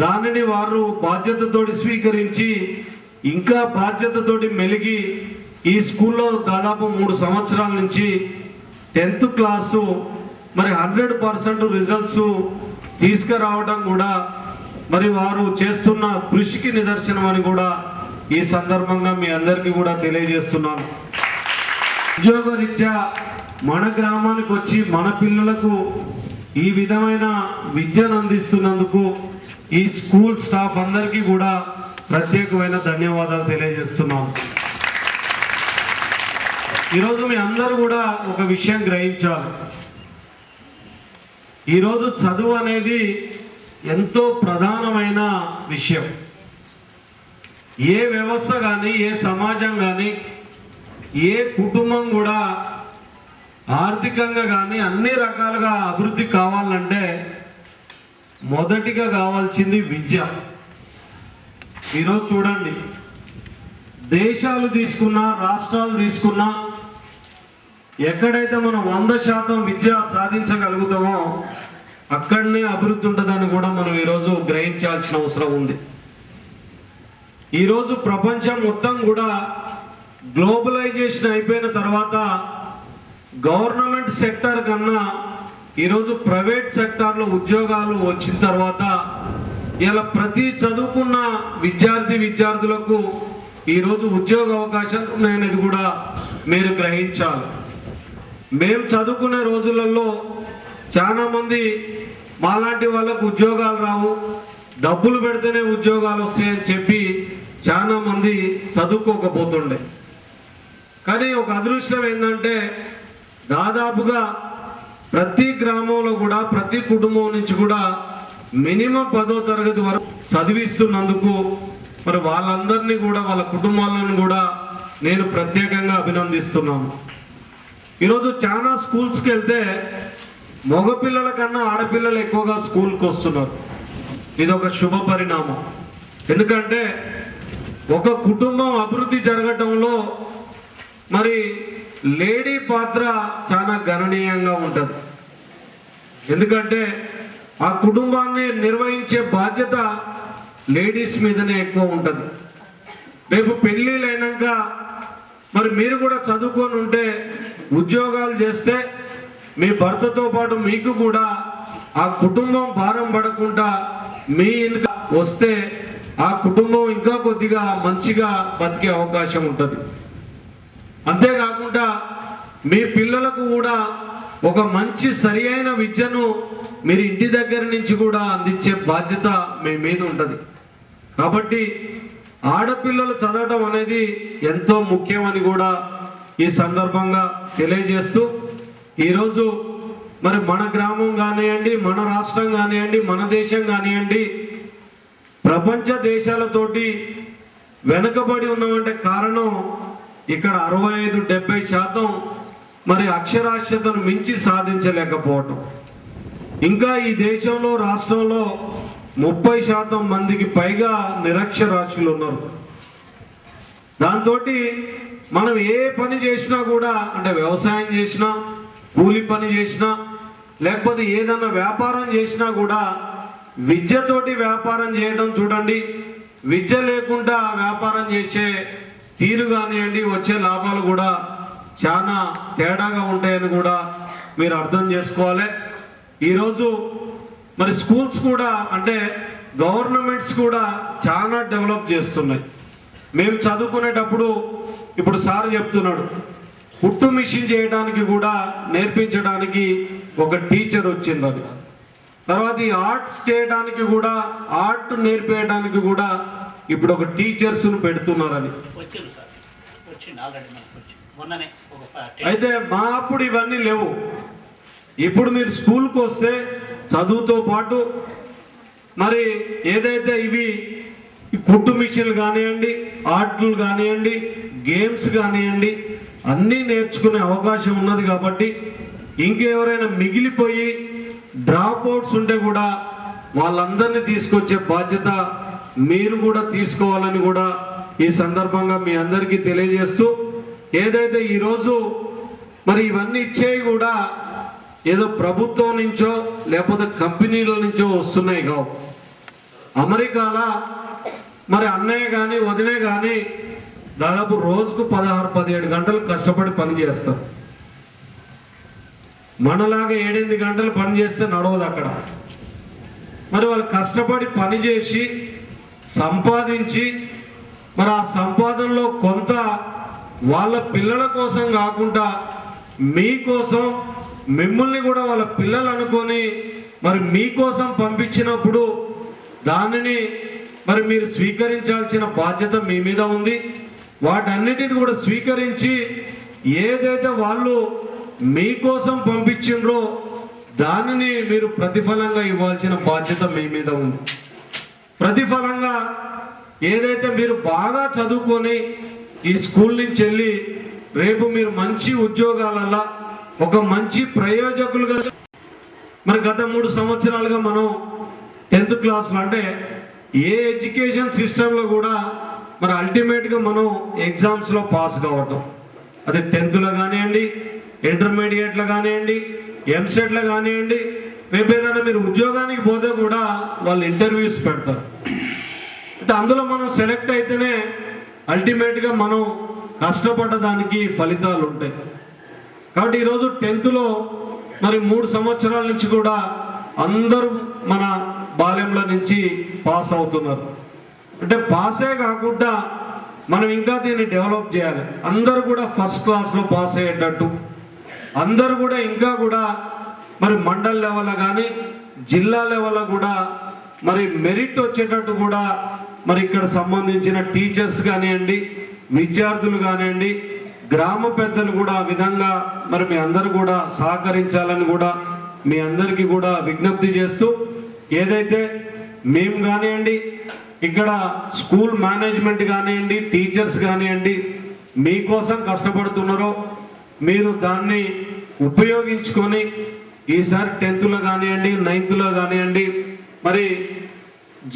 దానిని వారు బాధ్యతతోటి స్వీకరించి ఇంకా బాధ్యతతోటి మెలిగి ఈ స్కూల్లో దాదాపు 3 సంవత్సరాల నుంచి 10th క్లాసు మరి 100% రిజల్ట్స్ తీసుకురావడం కూడా మరి వారు చేస్తున్న కృషికి నిదర్శనం అని కూడా ఈ సందర్భంగా మీ అందరికీ కూడా తెలియజేస్తున్నాను. ఉద్యోగరీత్యా మన గ్రామానికి వచ్చి మన పిల్లలకు ఈ విధమైన విద్యను అందిస్తున్నందుకు ఈ స్కూల్ స్టాఫ్ అందరికీ కూడా ప్రత్యేకమైన ధన్యవాదాలు తెలియజేస్తున్నాను. ఈరోజు మీ అందరూ కూడా ఒక విషయం గ్రహించాలి. ఈరోజు చదువు అనేది ఎంతో ప్రధానమైన విషయం. ఏ వ్యవస్థ కానీ ఏ సమాజం కానీ ఏ కుటుంబం కూడా ఆర్థికంగా కానీ అన్ని రకాలుగా అభివృద్ధి కావాలంటే మొదటిగా కావాల్సింది విద్య. ఈరోజు చూడండి, దేశాలు తీసుకున్నా రాష్ట్రాలు తీసుకున్నా ఎక్కడైతే మనం 100% విద్య సాధించగలుగుతామో అక్కడనే అభివృద్ధి ఉంటుందని కూడా మనం ఈరోజు గ్రహించాల్సిన అవసరం ఉంది. ఈరోజు ప్రపంచం మొత్తం కూడా గ్లోబలైజేషన్ అయిపోయిన తర్వాత గవర్నమెంట్ సెక్టర్ కన్నా ఈరోజు ప్రైవేట్ సెక్టార్లో ఉద్యోగాలు వచ్చిన తర్వాత ఇలా ప్రతి చదువుకున్న విద్యార్థులకు ఈరోజు ఉద్యోగ అవకాశాలు ఉన్నాయనేది కూడా మీరు గ్రహించాలి. మేము చదువుకునే రోజులలో చాలామంది మాలాంటి వాళ్ళకు ఉద్యోగాలు రావు, డబ్బులు పెడితేనే ఉద్యోగాలు వస్తాయని చెప్పి చాలామంది చదువుకోకపోతుండే. కానీ ఒక అదృష్టం ఏంటంటే దాదాపుగా ప్రతి గ్రామంలో కూడా ప్రతి కుటుంబం నుంచి కూడా మినిమం 10వ తరగతి వరకు చదివిస్తున్నందుకు మరి వాళ్ళందరినీ కూడా వాళ్ళ కుటుంబాలను కూడా నేను ప్రత్యేకంగా అభినందిస్తున్నాను. ఈరోజు చాలా స్కూల్స్కి వెళ్తే మగపిల్లల కన్నా ఆడపిల్లలు ఎక్కువగా స్కూల్కి వస్తున్నారు. ఇది ఒక శుభ పరిణామం. ఎందుకంటే ఒక కుటుంబం అభివృద్ధి జరగటంలో మరి లేడీ పాత్ర చాలా గణనీయంగా ఉంటుంది. ఎందుకంటే ఆ కుటుంబాన్ని నిర్వహించే బాధ్యత లేడీస్ మీదనే ఎక్కువ ఉంటుంది. రేపు పెళ్ళిళ్ళు అయినాక మరి మీరు కూడా చదువుకొని ఉంటే ఉద్యోగాలు చేస్తే మీ భర్తతో పాటు మీకు కూడా ఆ కుటుంబం భారం పడకుండా మీ ఇన్కమ్ వస్తే ఆ కుటుంబం ఇంకా కొద్దిగా మంచిగా బతికే అవకాశం ఉంటుంది. అంతేకాకుండా మీ పిల్లలకు కూడా ఒక మంచి సరి అయిన విద్యను మీరు ఇంటి దగ్గర నుంచి కూడా అందించే బాధ్యత మీ మీద ఉంటుంది. కాబట్టి ఆడపిల్లలు చదవడం అనేది ఎంతో ముఖ్యమని కూడా ఈ సందర్భంగా తెలియజేస్తూ ఈరోజు మరి మన గ్రామం కానివ్వండి, మన రాష్ట్రం కానివ్వండి, మన దేశం కానివ్వండి, ప్రపంచ దేశాలతోటి వెనుకబడి ఉన్నామంటే కారణం ఇక్కడ 65-70% మరి అక్షరాస్యతను మించి సాధించలేకపోవటం. ఇంకా ఈ దేశంలో రాష్ట్రంలో 30% మందికి పైగా నిరక్షరాస్యులు ఉన్నారు. దాంతో మనం ఏ పని చేసినా కూడా, అంటే వ్యవసాయం చేసినా, కూలి పని చేసినా, లేకపోతే ఏదన్నా వ్యాపారం చేసినా కూడా విద్యతోటి వ్యాపారం చేయడం చూడండి. విద్య లేకుండా వ్యాపారం చేసే తీరు కానివ్వండి, వచ్చే లాభాలు కూడా చాలా తేడాగా ఉంటాయని కూడా మీరు అర్థం చేసుకోవాలి. ఈరోజు మరి స్కూల్స్ కూడా అంటే గవర్నమెంట్స్ కూడా చాలా డెవలప్ చేస్తున్నాయి. మేము చదువుకునేటప్పుడు ఇప్పుడు సార్ చెప్తున్నాడు, కుట్టు మిషన్ చేయడానికి కూడా నేర్పించడానికి ఒక టీచర్ వచ్చిందని, తర్వాత ఈ ఆర్ట్స్ చేయడానికి కూడా ఆర్ట్ నేర్పేయడానికి కూడా ఇప్పుడు ఒక టీచర్స్ను పెడుతున్నారని. అయితే మా అప్పుడు ఇవన్నీ లేవు. ఇప్పుడు మీరు స్కూల్కి వస్తే చదువుతో పాటు మరి ఏదైతే ఇవి కుట్టు మిషన్లు కానివ్వండి, ఆర్ట్లు కానివ్వండి, గేమ్స్ కానివ్వండి, అన్నీ నేర్చుకునే అవకాశం ఉన్నది. కాబట్టి ఇంకెవరైనా మిగిలిపోయి డ్రాప్ అవుట్స్ ఉంటే కూడా వాళ్ళందరినీ తీసుకొచ్చే బాధ్యత మీరు కూడా తీసుకోవాలని కూడా ఈ సందర్భంగా మీ అందరికీ తెలియజేస్తూ, ఏదైతే ఈరోజు మరి ఇవన్నీ ఇచ్చేవి కూడా ఏదో ప్రభుత్వం నుంచో లేకపోతే కంపెనీల నుంచో వస్తున్నాయి కావు. అమెరికాలో మరి అన్నయ్య కానీ వదిలే కానీ దాదాపు రోజుకు 16-17 గంటలు కష్టపడి పని చేస్తారు. మనలాగా 7-8 గంటలు పని చేస్తే నడవదు అక్కడ. మరి వాళ్ళు కష్టపడి పని చేసి సంపాదించి మరి ఆ సంపాదనలో కొంత వాళ్ళ పిల్లల కోసం కాకుండా మీకోసం మిమ్మల్ని కూడా వాళ్ళ పిల్లలు అనుకొని మరి మీకోసం పంపించినప్పుడు దానిని మరి మీరు స్వీకరించాల్సిన బాధ్యత మీ మీద ఉంది. వాటన్నిటిని కూడా స్వీకరించి ఏదైతే వాళ్ళు మీకోసం పంపించిండ్రో దానిని మీరు ప్రతిఫలంగా ఇవ్వాల్సిన బాధ్యత మీ మీద ఉంది. ప్రతిఫలంగా ఏదైతే మీరు బాగా చదువుకొని ఈ స్కూల్ నుంచి వెళ్ళి రేపు మీరు మంచి ఉద్యోగాలలో ఒక మంచి ప్రయోజకులుగా మరి గత 3 సంవత్సరాలుగా మనం 10th క్లాస్లో అంటే ఏ ఎడ్యుకేషన్ సిస్టంలో కూడా మరి అల్టిమేట్గా మనం ఎగ్జామ్స్లో పాస్ కావటం, అది 10th కానివ్వండి, ఇంటర్మీడియట్లో కానివ్వండి, ఎంసెట్లో కానివ్వండి, రేపు ఏదైనా మీరు ఉద్యోగానికి పోతే కూడా వాళ్ళు ఇంటర్వ్యూస్ పెడతారు. అంటే అందులో మనం సెలెక్ట్ అయితేనే అల్టిమేట్గా మనం కష్టపడ్డ దానికి ఫలితాలు ఉంటాయి. కాబట్టి ఈరోజు 10th మరి 3 సంవత్సరాల నుంచి కూడా అందరూ మన బాల్యంలో నుంచి పాస్ అవుతున్నారు. అంటే పాసే కాకుండా మనం ఇంకా దీన్ని డెవలప్ చేయాలి. అందరూ కూడా ఫస్ట్ క్లాస్లో పాస్ అయ్యేటట్టు, అందరూ కూడా ఇంకా కూడా మరి మండల్ లెవెల్లో కానీ జిల్లా లెవెల్లో కూడా మరి మెరిట్ వచ్చేటట్టు కూడా మరి ఇక్కడ సంబంధించిన టీచర్స్ కానివ్వండి, విద్యార్థులు కానివ్వండి, గ్రామ పెద్దలు కూడా ఆ విధంగా మరి మీ అందరూ కూడా సహకరించాలని కూడా మీ అందరికీ కూడా విజ్ఞప్తి చేస్తూ, ఏదైతే మేము కానివ్వండి, ఇక్కడ స్కూల్ మేనేజ్మెంట్ కానివ్వండి, టీచర్స్ కానివ్వండి మీకోసం కష్టపడుతున్నారో మీరు దాన్ని ఉపయోగించుకొని ఈసారి 10th కానివ్వండి, 9th కానివ్వండి మరి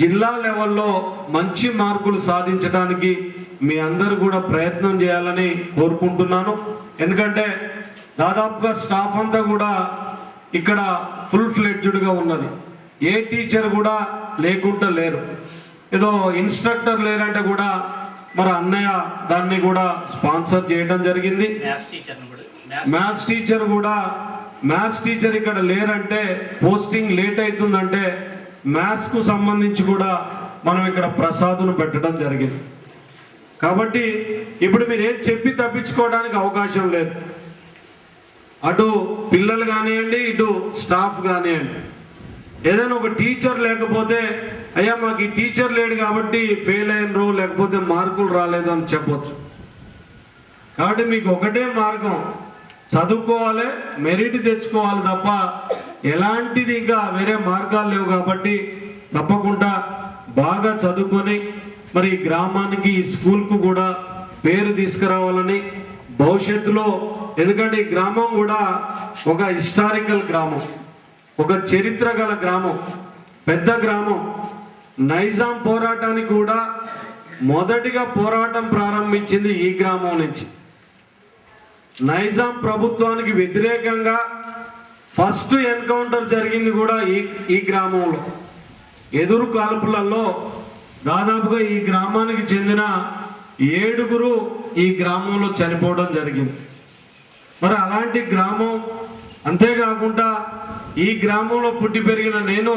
జిల్లా లెవెల్లో మంచి మార్కులు సాధించడానికి మీ అందరూ కూడా ప్రయత్నం చేయాలని కోరుకుంటున్నాను. ఎందుకంటే దాదాపుగా స్టాఫ్ అంతా కూడా ఇక్కడ ఫుల్ ఫ్లెడ్జ్డ్గా ఉన్నది. ఏ టీచర్ కూడా లేకుండా లేరు. ఏదో ఇన్స్ట్రక్టర్ లేరంటే కూడా మరి అన్నయ్య దాన్ని కూడా స్పాన్సర్ చేయడం జరిగింది. మ్యాథ్స్ టీచర్ ఇక్కడ లేరంటే పోస్టింగ్ లేట్ అవుతుందంటే మ్యాథ్స్కు సంబంధించి కూడా మనం ఇక్కడ ప్రసాదును పెట్టడం జరిగింది. కాబట్టి ఇప్పుడు మీరు ఏది చెప్పి తప్పించుకోవడానికి అవకాశం లేదు. అటు పిల్లలు కానివ్వండి, ఇటు స్టాఫ్ కానివ్వండి. ఏదైనా ఒక టీచర్ లేకపోతే అయ్యా మాకు ఈ టీచర్ లేడు కాబట్టి ఫెయిల్ అయినరు, లేకపోతే మార్కులు రాలేదు అని చెప్పొచ్చు. కాబట్టి మీకు ఒకటే మార్గం, చదువుకోవాలి, మెరిట్ తెచ్చుకోవాలి తప్ప ఎలాంటిది ఇంకా వేరే మార్గాలు లేవు. కాబట్టి తప్పకుండా బాగా చదువుకొని మరి ఈ గ్రామానికి, ఈ స్కూల్కు కూడా పేరు తీసుకురావాలని భవిష్యత్తులో, ఎందుకంటే ఈ గ్రామం కూడా ఒక హిస్టారికల్ గ్రామం, ఒక చరిత్ర గల గ్రామం, పెద్ద గ్రామం. నైజాం పోరాటానికి కూడా మొదటిగా పోరాటం ప్రారంభించింది ఈ గ్రామం నుంచి. నైజాం ప్రభుత్వానికి వ్యతిరేకంగా ఫస్ట్ ఎన్కౌంటర్ జరిగింది కూడా ఈ గ్రామంలో. ఎదురు కాల్పులలో దాదాపుగా ఈ గ్రామానికి చెందిన 7 ఈ గ్రామంలో చనిపోవడం జరిగింది. మరి అలాంటి గ్రామం, అంతేకాకుండా ఈ గ్రామంలో పుట్టి పెరిగిన నేను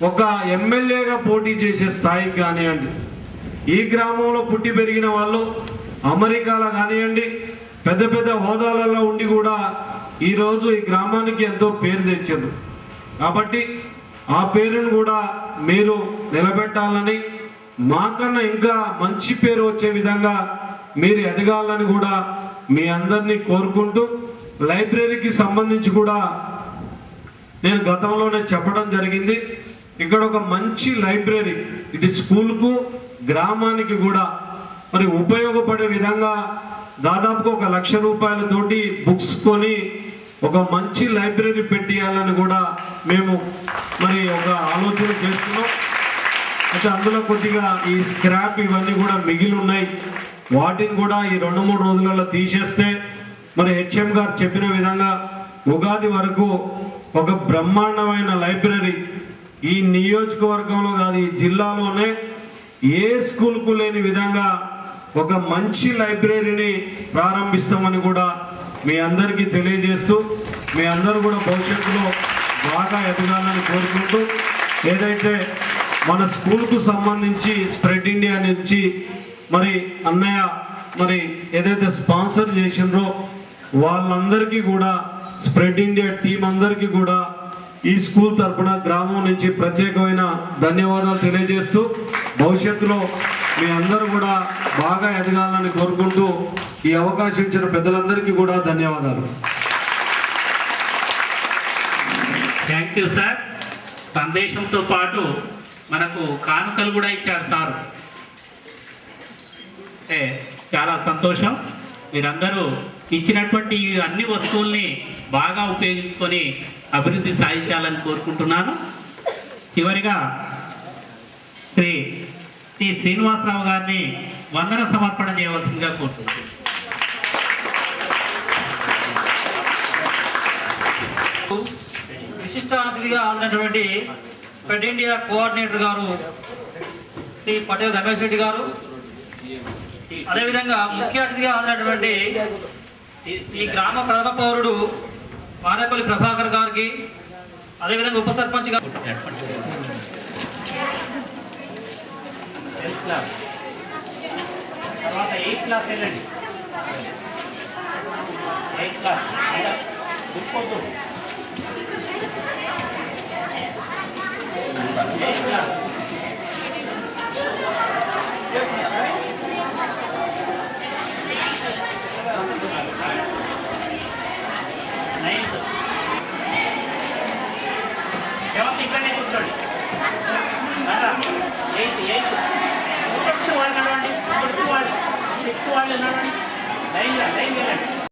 ఒక ఎమ్మెల్యేగా పోటీ చేసే స్థాయికి కానివ్వండి, ఈ గ్రామంలో పుట్టి పెరిగిన వాళ్ళు అమెరికాలో కానివ్వండి పెద్ద పెద్ద హోదాలలో ఉండి కూడా ఈరోజు ఈ గ్రామానికి ఎంతో పేరు తెచ్చారు. కాబట్టి ఆ పేరును కూడా మీరు నిలబెట్టాలని, మాకన్నా ఇంకా మంచి పేరు వచ్చే విధంగా మీరు ఎదగాలని కూడా మీ అందరినీ కోరుకుంటూ, లైబ్రరీకి సంబంధించి కూడా నేను గతంలోనే చెప్పడం జరిగింది. ఇక్కడ ఒక మంచి లైబ్రరీ, ఇది స్కూల్కు గ్రామానికి కూడా మరి ఉపయోగపడే విధంగా దాదాపుగా 1 లక్ష రూపాయలతోటి బుక్స్ కొని ఒక మంచి లైబ్రరీ పెట్టియాలని కూడా మేము మరి ఒక ఆలోచన చేస్తున్నాం. అయితే అందులో కొద్దిగా ఈ స్క్రాప్ ఇవన్నీ కూడా మిగిలి ఉన్నాయి. వాటిని కూడా ఈ 2-3 రోజులలో తీసేస్తే మరి హెచ్ఎం గారు చెప్పిన విధంగా ఉగాది వరకు ఒక బ్రహ్మాండమైన లైబ్రరీ ఈ నియోజకవర్గంలో కాదు ఈ జిల్లాలోనే ఏ స్కూల్కు లేని విధంగా ఒక మంచి లైబ్రరీని ప్రారంభిస్తామని కూడా మీ అందరికీ తెలియజేస్తూ మీ అందరూ కూడా భవిష్యత్తులో బాగా ఎదగాలని కోరుకుంటూ ఏదైతే మన స్కూల్కు సంబంధించి స్ప్రెడ్ ఇండియా నుంచి మరి అన్నయ్య మరి ఏదైతే స్పాన్సర్ చేసిండ్రో వాళ్ళందరికీ కూడా స్ప్రెడ్ ఇండియా టీం అందరికీ కూడా ఈ స్కూల్ తరఫున గ్రామం నుంచి ప్రత్యేకమైన ధన్యవాదాలు తెలియజేస్తూ భవిష్యత్తులో మీ అందరూ కూడా బాగా ఎదగాలని కోరుకుంటూ ఈ అవకాశం ఇచ్చిన పెద్దలందరికీ కూడా ధన్యవాదాలు. Thank you sir. సందేశంతో పాటు మనకు కానుకలు కూడా ఇచ్చారు సార్. చాలా సంతోషం. మీరందరూ ఇచ్చినటువంటి ఈ అన్ని వస్తువుల్ని బాగా ఉపయోగించుకొని అభివృద్ధి సాధించాలని కోరుకుంటున్నాను. చివరిగా శ్రీ టి శ్రీనివాసరావు గారిని వందన సమర్పణ చేయవలసిందిగా కోరుతున్నాను. విశిష్ట అతిథిగా హాజరైనటువంటి స్ప్రెడ్ ఇండియా కోఆర్డినేటర్ గారు శ్రీ పటేల్ రమేష్ రెడ్డి గారు, అదేవిధంగా ముఖ్య అతిథిగా హాజరైనటువంటి ఈ గ్రామ ప్రథమ పౌరుడు మారేపల్లి ప్రభాకర్ గారికి, అదేవిధంగా ఉప సర్పంచ్ గారు తర్వాత 8th క్లాస్ వెళ్ళండి. 8th క్లాస్ గుర్తుపోతూ 8th క్లాస్ ఎవరు ఇక్కడనే కూర్చోండి. 8th వాళ్ళు నడవండి. 6th వాళ్ళు నడవండి. లైన్ వెళ్ళండి.